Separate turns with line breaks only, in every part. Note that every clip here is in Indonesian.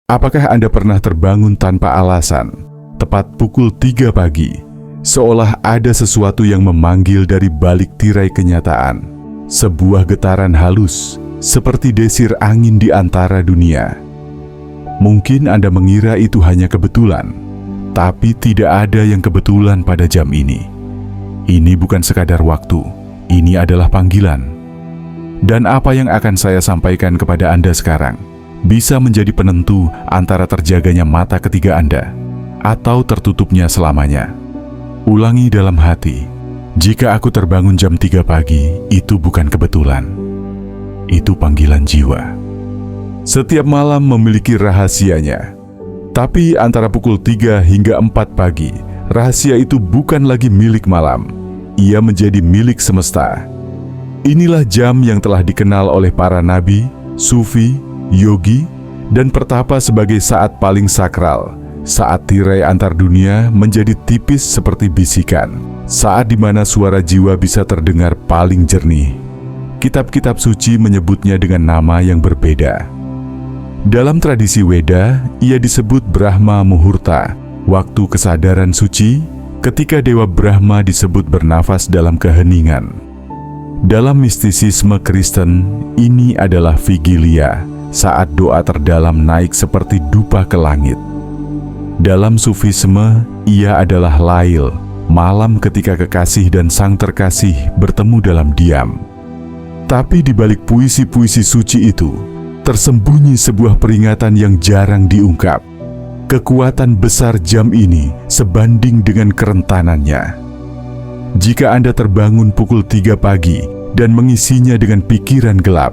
Apakah Anda pernah terbangun tanpa alasan, tepat pukul 3 pagi, seolah ada sesuatu yang memanggil dari balik tirai kenyataan, sebuah getaran halus, seperti desir angin di antara dunia? Mungkin Anda mengira itu hanya kebetulan, tapi tidak ada yang kebetulan pada jam ini. Ini bukan sekadar waktu, ini adalah panggilan. Dan apa yang akan saya sampaikan kepada Anda sekarang bisa menjadi penentu antara terjaganya mata ketiga Anda atau tertutupnya selamanya. Ulangi dalam hati, jika aku terbangun jam 3 pagi, itu bukan kebetulan. Itu panggilan jiwa. Setiap malam memiliki rahasianya. Tapi antara pukul 3 hingga 4 pagi, rahasia itu bukan lagi milik malam. Ia menjadi milik semesta. Inilah jam yang telah dikenal oleh para nabi, sufi, yogi, dan pertapa sebagai saat paling sakral, saat tirai antar dunia menjadi tipis seperti bisikan, saat di mana suara jiwa bisa terdengar paling jernih. Kitab-kitab suci menyebutnya dengan nama yang berbeda. Dalam tradisi Weda, ia disebut Brahma Muhurta, waktu kesadaran suci, ketika Dewa Brahma disebut bernafas dalam keheningan. Dalam mistisisme Kristen, ini adalah Vigilia, saat doa terdalam naik seperti dupa ke langit. Dalam Sufisme, ia adalah Lail, malam ketika kekasih dan sang terkasih bertemu dalam diam. Tapi di balik puisi-puisi suci itu, tersembunyi sebuah peringatan yang jarang diungkap. Kekuatan besar jam ini sebanding dengan kerentanannya. Jika Anda terbangun pukul 3 pagi dan mengisinya dengan pikiran gelap,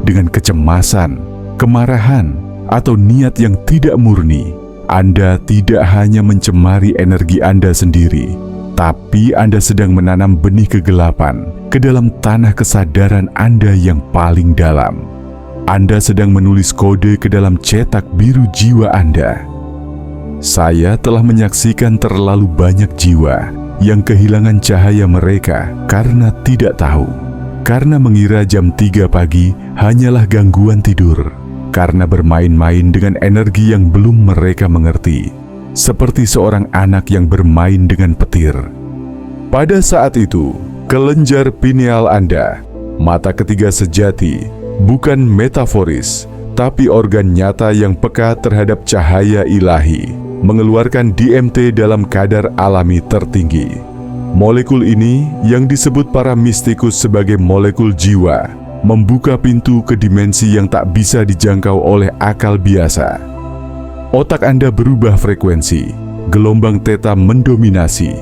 dengan kecemasan, kemarahan, atau niat yang tidak murni, Anda tidak hanya mencemari energi Anda sendiri, tapi Anda sedang menanam benih kegelapan ke dalam tanah kesadaran Anda yang paling dalam. Anda sedang menulis kode ke dalam cetak biru jiwa Anda. Saya telah menyaksikan terlalu banyak jiwa yang kehilangan cahaya mereka karena tidak tahu, karena mengira jam 3 pagi hanyalah gangguan tidur, karena bermain-main dengan energi yang belum mereka mengerti, seperti seorang anak yang bermain dengan petir. Pada saat itu, kelenjar pineal Anda, mata ketiga sejati, bukan metaforis, tapi organ nyata yang peka terhadap cahaya ilahi, mengeluarkan DMT dalam kadar alami tertinggi. Molekul ini, yang disebut para mistikus sebagai molekul jiwa, membuka pintu ke dimensi yang tak bisa dijangkau oleh akal biasa. Otak Anda berubah frekuensi, gelombang theta mendominasi.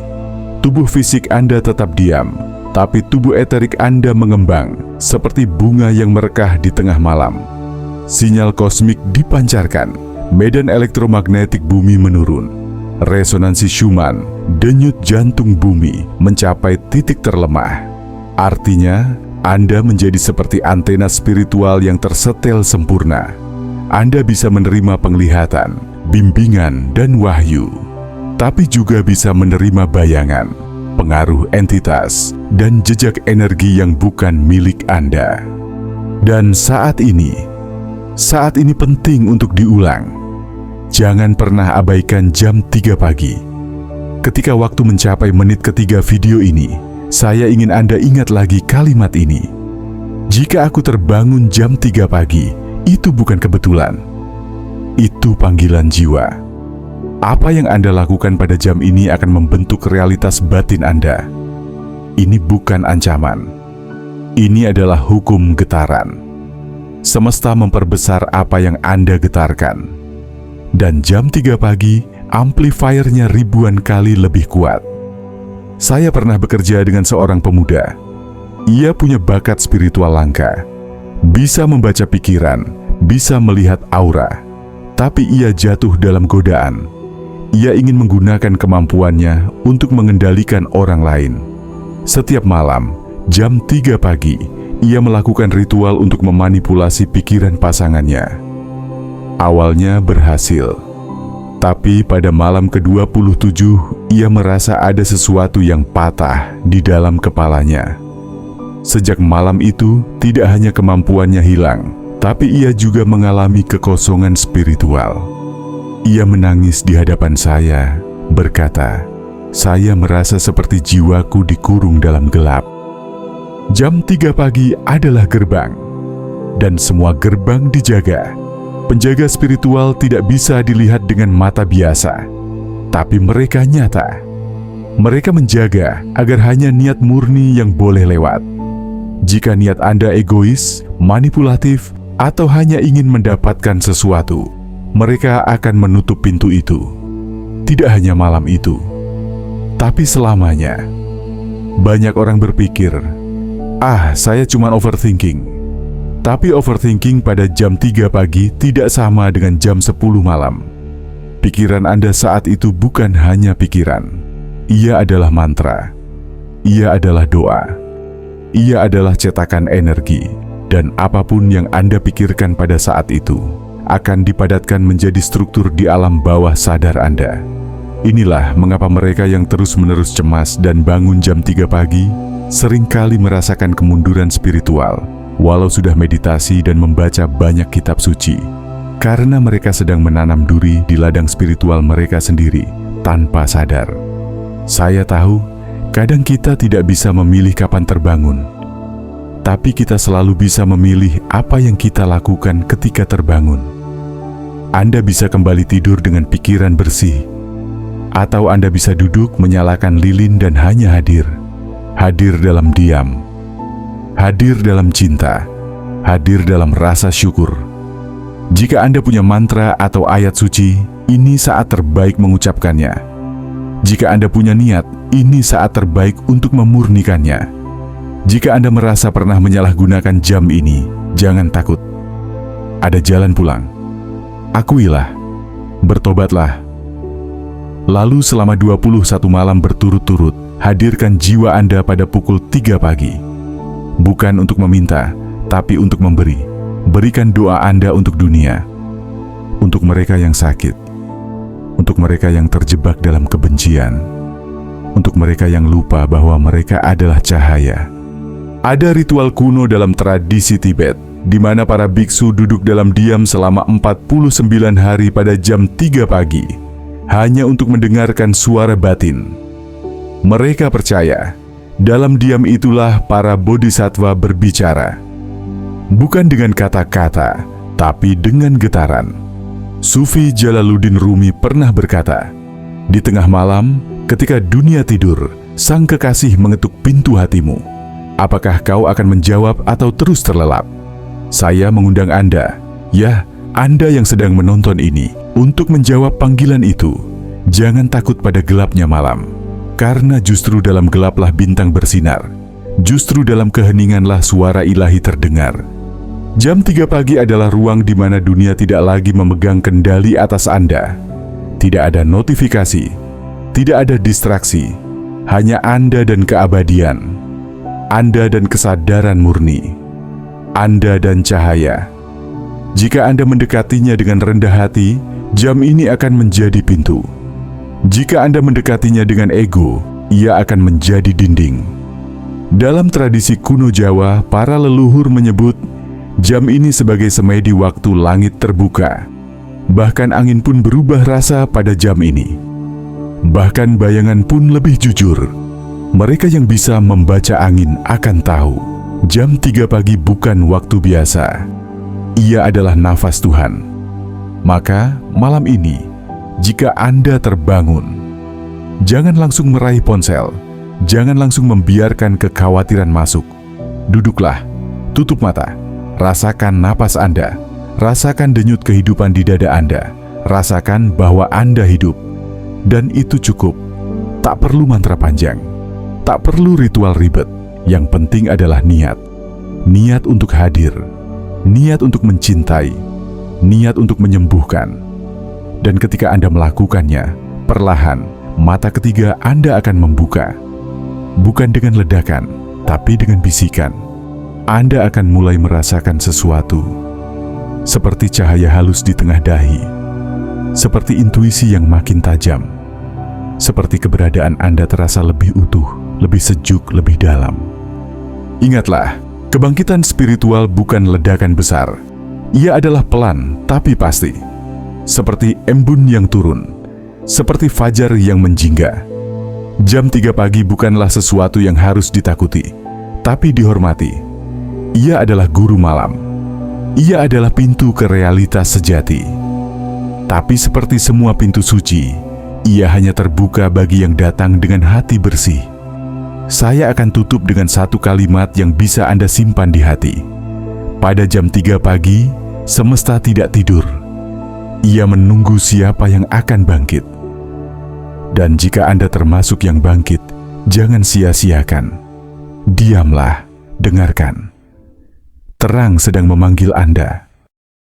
Tubuh fisik Anda tetap diam, tapi tubuh eterik Anda mengembang, seperti bunga yang merekah di tengah malam. Sinyal kosmik dipancarkan, medan elektromagnetik bumi menurun. Resonansi Schumann, denyut jantung bumi, mencapai titik terlemah. Artinya, Anda menjadi seperti antena spiritual yang tersetel sempurna. Anda bisa menerima penglihatan, bimbingan, dan wahyu, tapi juga bisa menerima bayangan, pengaruh entitas, dan jejak energi yang bukan milik Anda. Dan saat ini penting untuk diulang. Jangan pernah abaikan jam 3 pagi. Ketika waktu mencapai menit ketiga video ini, saya ingin Anda ingat lagi kalimat ini. Jika aku terbangun jam 3 pagi, itu bukan kebetulan. Itu panggilan jiwa. Apa yang Anda lakukan pada jam ini akan membentuk realitas batin Anda. Ini bukan ancaman. Ini adalah hukum getaran. Semesta memperbesar apa yang Anda getarkan. Dan jam 3 pagi, amplifiernya ribuan kali lebih kuat. Saya pernah bekerja dengan seorang pemuda. Ia punya bakat spiritual langka. Bisa membaca pikiran, bisa melihat aura. Tapi ia jatuh dalam godaan. Ia ingin menggunakan kemampuannya untuk mengendalikan orang lain. Setiap malam, jam 3 pagi, ia melakukan ritual untuk memanipulasi pikiran pasangannya. Awalnya berhasil, tapi pada malam ke-27 ia merasa ada sesuatu yang patah di dalam kepalanya. Sejak malam itu, tidak hanya kemampuannya hilang, Tapi ia juga mengalami kekosongan spiritual. Ia menangis di hadapan saya, berkata, "Saya merasa seperti jiwaku dikurung dalam gelap." Jam 3 pagi adalah gerbang, dan semua gerbang dijaga. Penjaga spiritual tidak bisa dilihat dengan mata biasa, tapi mereka nyata. Mereka menjaga agar hanya niat murni yang boleh lewat. Jika niat Anda egois, manipulatif, atau hanya ingin mendapatkan sesuatu, mereka akan menutup pintu itu. Tidak hanya malam itu, tapi selamanya. Banyak orang berpikir, saya cuma overthinking. Tapi overthinking pada jam 3 pagi tidak sama dengan jam 10 malam. Pikiran Anda saat itu bukan hanya pikiran. Ia adalah mantra. Ia adalah doa. Ia adalah cetakan energi. Dan apapun yang Anda pikirkan pada saat itu akan dipadatkan menjadi struktur di alam bawah sadar Anda. Inilah mengapa mereka yang terus-menerus cemas dan bangun jam 3 pagi seringkali merasakan kemunduran spiritual walau sudah meditasi dan membaca banyak kitab suci, karena mereka sedang menanam duri di ladang spiritual mereka sendiri tanpa sadar. Saya tahu, kadang kita tidak bisa memilih kapan terbangun, tapi kita selalu bisa memilih apa yang kita lakukan ketika terbangun. Anda bisa kembali tidur dengan pikiran bersih, atau Anda bisa duduk menyalakan lilin dan hanya hadir. Hadir dalam diam, hadir dalam cinta, hadir dalam rasa syukur. Jika Anda punya mantra atau ayat suci, ini saat terbaik mengucapkannya. Jika Anda punya niat, ini saat terbaik untuk memurnikannya. Jika Anda merasa pernah menyalahgunakan jam ini, jangan takut. Ada jalan pulang. Akuilah, bertobatlah. Lalu selama 21 malam berturut-turut, hadirkan jiwa Anda pada pukul 3 pagi. Bukan untuk meminta, tapi untuk memberi. Berikan doa Anda untuk dunia, untuk mereka yang sakit, untuk mereka yang terjebak dalam kebencian, untuk mereka yang lupa bahwa mereka adalah cahaya. Ada ritual kuno dalam tradisi Tibet, di mana para biksu duduk dalam diam selama 49 hari pada jam 3 pagi, hanya untuk mendengarkan suara batin. Mereka percaya, dalam diam itulah para bodhisattva berbicara. Bukan dengan kata-kata, tapi dengan getaran. Sufi Jalaluddin Rumi pernah berkata, "Di tengah malam, ketika dunia tidur, sang kekasih mengetuk pintu hatimu. Apakah kau akan menjawab atau terus terlelap? Saya mengundang Anda, ya, Anda yang sedang menonton ini, untuk menjawab panggilan itu. Jangan takut pada gelapnya malam, karena justru dalam gelaplah bintang bersinar. Justru dalam keheninganlah suara ilahi terdengar." Jam 3 pagi adalah ruang di mana dunia tidak lagi memegang kendali atas Anda. Tidak ada notifikasi, tidak ada distraksi, hanya Anda dan keabadian. Anda dan kesadaran murni, Anda dan cahaya. Jika Anda mendekatinya dengan rendah hati, jam ini akan menjadi pintu. Jika Anda mendekatinya dengan ego, ia akan menjadi dinding. Dalam tradisi kuno Jawa, para leluhur menyebut jam ini sebagai semedi waktu langit terbuka. Bahkan angin pun berubah rasa pada jam ini. Bahkan bayangan pun lebih jujur. Mereka yang bisa membaca angin akan tahu, jam 3 pagi bukan waktu biasa. Ia adalah nafas Tuhan. Maka malam ini, jika Anda terbangun, jangan langsung meraih ponsel, jangan langsung membiarkan kekhawatiran masuk. Duduklah, tutup mata, rasakan napas Anda, rasakan denyut kehidupan di dada Anda, rasakan bahwa Anda hidup. Dan itu cukup, tak perlu mantra panjang. Tak perlu ritual ribet, yang penting adalah niat. Niat untuk hadir, niat untuk mencintai, niat untuk menyembuhkan. Dan ketika Anda melakukannya, perlahan, mata ketiga Anda akan membuka. Bukan dengan ledakan, tapi dengan bisikan. Anda akan mulai merasakan sesuatu. Seperti cahaya halus di tengah dahi. Seperti intuisi yang makin tajam. Seperti keberadaan Anda terasa lebih utuh, lebih sejuk, lebih dalam. Ingatlah, kebangkitan spiritual bukan ledakan besar, Ia adalah pelan tapi pasti, seperti embun yang turun, seperti fajar yang menjingga. Jam 3 pagi bukanlah sesuatu yang harus ditakuti, tapi dihormati. Ia adalah guru malam. Ia adalah pintu ke realitas sejati. Tapi seperti semua pintu suci, ia hanya terbuka bagi yang datang dengan hati bersih. Saya akan tutup dengan satu kalimat yang bisa Anda simpan di hati. Pada jam 3 pagi, semesta tidak tidur. Ia menunggu siapa yang akan bangkit. Dan jika Anda termasuk yang bangkit, jangan sia-siakan. Diamlah, dengarkan. Terang sedang memanggil Anda.